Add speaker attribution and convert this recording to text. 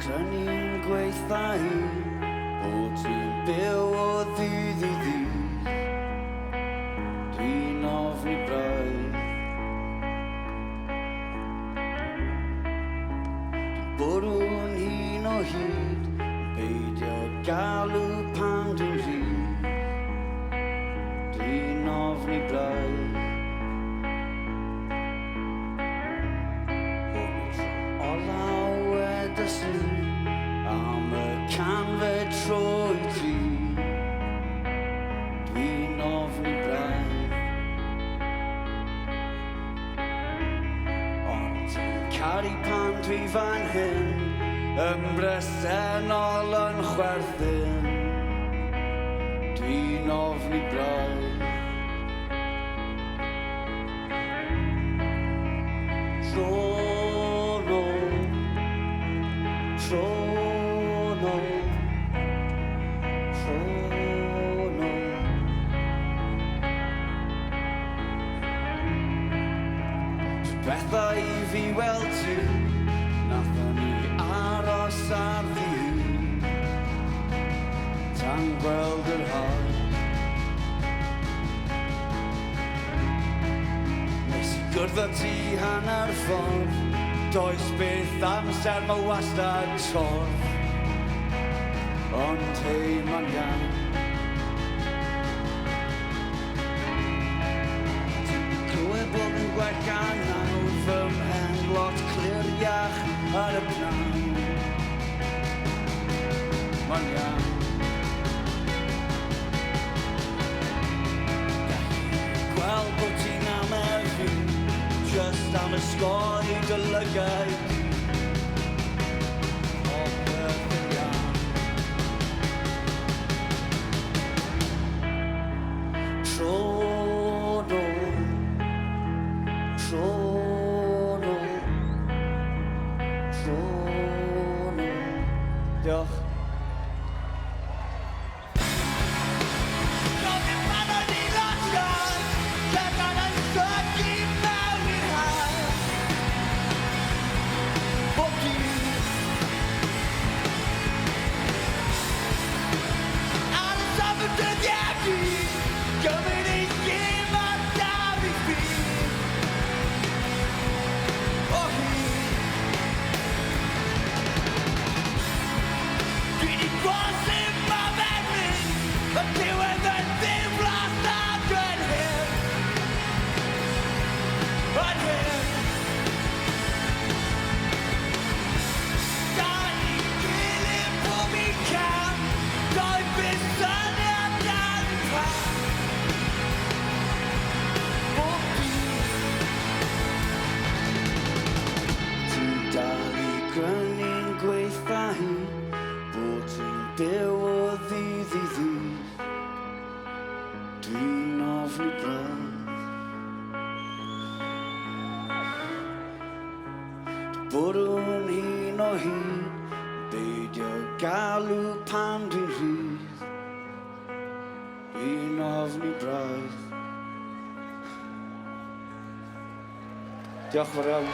Speaker 1: Crynu'n gweithio bod ti'n byw o ddydd i ddydd. Dwi'n ofni braidd. Dwi'n bwrw'n hyn o hyd, beidio galw pan dwi'n rhydd. Dwi'n ofni braidd. Am y canfed trwy ti. Dwi'n ofni braidd. Ond ti'n caru pan dwi fan hyn, yn bresennol yn chwerthin. Dwi'n ofni braidd. Tro Bethau I fi weld ti, nathon ni aros ar ddydd, tan gweld yr haf. Nes I gwrdd â ti hanner ffordd, does beth amser ma wastad torf, ond hei ma'n iawn. Clywed bod yn gwaith gan nawr fy mhen, lot cliriach ar y pnawn. Ma'n iawn. Gweld bod ti'n amer fi, just am ysgoi dy lygau di. Popeth yn iawn. Tro Diolch. Crynu'n gweithio bod ti'n byw o ddydd i ddydd. Dwi'n ofni braidd. Dwi'n bwrw'n hyn o hyd, beidio galw pan dwi'n rhydd. Dwi'n ofni braidd. Diolch fawr iawn.